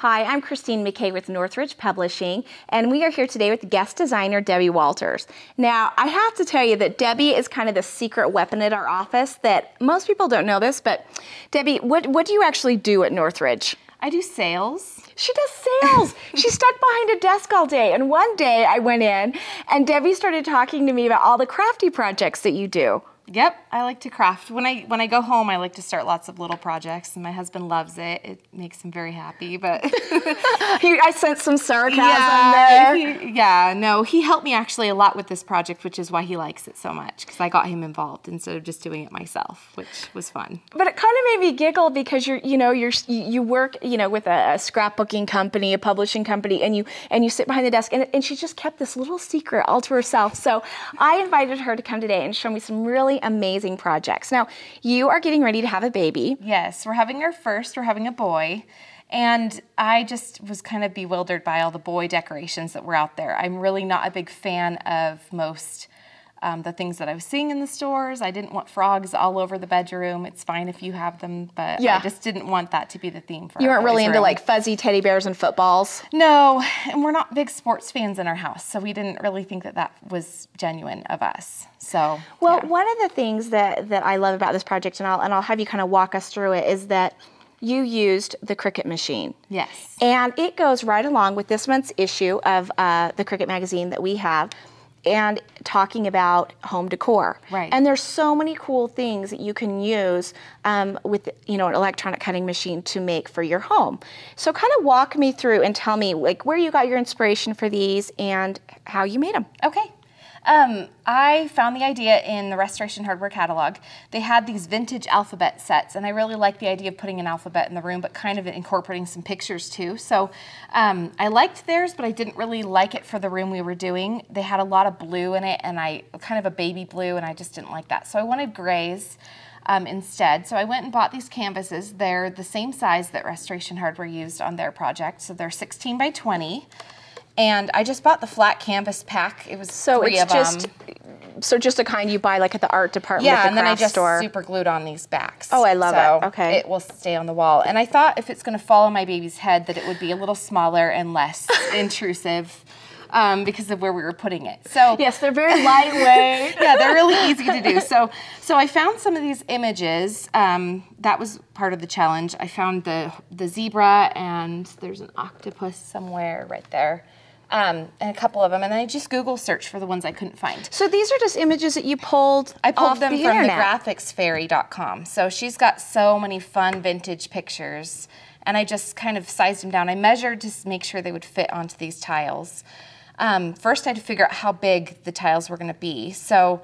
Hi, I'm Christine McKay with Northridge Publishing, and we are here today with guest designer Debbie Walters. Now, I have to tell you that Debbie is kind of the secret weapon at our office that most people don't know this, but Debbie, what do you actually do at Northridge? I do sales. She does sales. She's stuck behind a desk all day, and one day I went in and Debbie started talking to me about all the crafty projects that you do. Yep, I like to craft. When I go home, I like to start lots of little projects, and my husband loves it. It makes him very happy, but... I sense some sarcasm there. He helped me actually a lot with this project, which is why he likes it so much, because I got him involved instead of just doing it myself, which was fun. But it kind of made me giggle because you work with a scrapbooking company, a publishing company, and you sit behind the desk, and she just kept this little secret all to herself. So I invited her to come today and show me some really amazing projects. Now, you are getting ready to have a baby. Yes, we're having our first. We're having a boy. And I just was kind of bewildered by all the boy decorations that were out there. I'm really not a big fan of most the things that I was seeing in the stores. I didn't want frogs all over the bedroom. It's fine if you have them, but I just didn't want that to be the theme for You our weren't really boys' into room. like fuzzy teddy bears and footballs? No, and we're not big sports fans in our house, so we didn't really think that was genuine of us. So, well, one of the things that I love about this project, and I'll have you kind of walk us through it, is that you used the Cricut machine. Yes. And it goes right along with this month's issue of the Cricut magazine that we have, and talking about home decor. Right. And there's so many cool things that you can use with an electronic cutting machine to make for your home. So kind of walk me through and tell me like where you got your inspiration for these and how you made them. Okay. I found the idea in the Restoration Hardware catalog. They had these vintage alphabet sets, and I really liked the idea of putting an alphabet in the room, but kind of incorporating some pictures too. So I liked theirs, but I didn't really like it for the room we were doing. They had a lot of blue in it, and kind of a baby blue, and I just didn't like that. So I wanted grays instead. So I went and bought these canvases. They're the same size that Restoration Hardware used on their project. So they're 16 by 20. And I just bought the flat canvas pack. It was three of them. So just a kind you buy like at the art department at at the and then I just store. super glued on these backs. Oh, I love it. Okay. It will stay on the wall. And I thought if it's going to fall on my baby's head that it would be a little smaller and less intrusive because of where we were putting it. So yes, they're very lightweight. Yeah, they're really easy to do. So I found some of these images. That was part of the challenge. I found the zebra, and there's an octopus somewhere right there. And a couple of them, and then I just Google searched for the ones I couldn't find. So these are just images that you pulled I pulled off them the from internet. thegraphicsfairy.com. So she's got so many fun vintage pictures, and I just kind of sized them down. I measured to make sure they would fit onto these tiles. First I had to figure out how big the tiles were going to be. So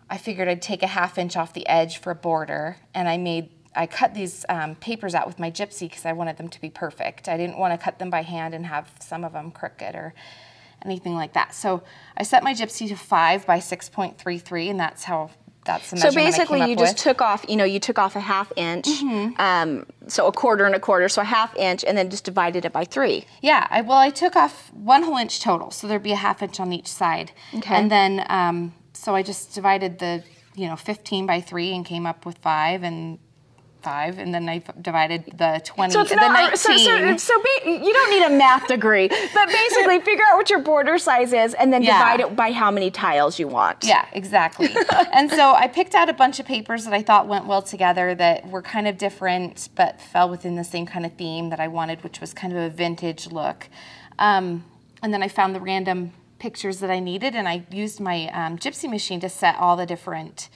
I figured I'd take a 1/2 inch off the edge for a border, and I cut these papers out with my gypsy because I wanted them to be perfect. I didn't want to cut them by hand and have some of them crooked or anything like that. So I set my gypsy to 5 by 6.33, and that's the measurement So basically I came you up just with. took off, you took off a 1/2 inch, so a quarter and a quarter, so a 1/2 inch, and then just divided it by 3. Yeah, I took off 1 whole inch total, so there'd be a 1/2 inch on each side. Okay. And then, so I just divided the, 15 by 3 and came up with 5, and then I divided the 20, So it's the not, 19. you don't need a math degree, but basically figure out what your border size is and then divide it by how many tiles you want. Yeah, exactly. And so I picked out a bunch of papers that I thought went well together that were kind of different but fell within the same kind of theme that I wanted, which was kind of a vintage look. And then I found the random pictures that I needed, and I used my gypsy machine to set all the different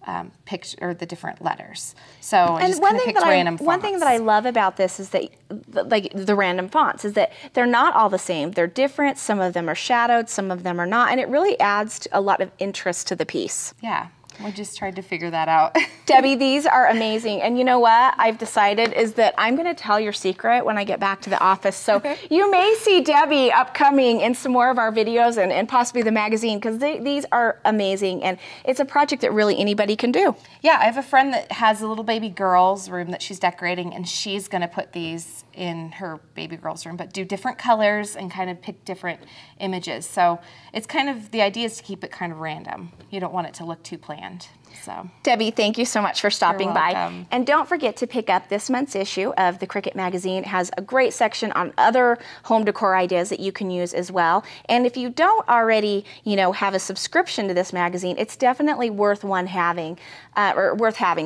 the different letters. So I just kind of picked random fonts. One thing that I love about this is that, like the random fonts, is that they're not all the same. They're different. Some of them are shadowed, some of them are not, and it really adds a lot of interest to the piece. Yeah. We just tried to figure that out. Debbie, these are amazing. And you know what I've decided is that I'm going to tell your secret when I get back to the office. So you may see Debbie upcoming in some more of our videos and possibly the magazine, because these are amazing. And it's a project that really anybody can do. Yeah, I have a friend that has a little baby girl's room that she's decorating, and she's going to put these in her baby girl's room, but do different colors and kind of pick different images. So it's kind of, the idea is to keep it kind of random. You don't want it to look too planned. brand. So, Debbie, thank you so much for stopping by. welcome. And don't forget to pick up this month's issue of the Cricut magazine. It has a great section on other home decor ideas that you can use as well. And if you don't already, have a subscription to this magazine, it's definitely worth having.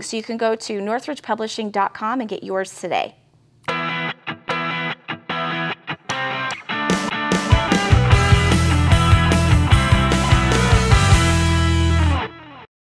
So you can go to northridgepublishing.com and get yours today.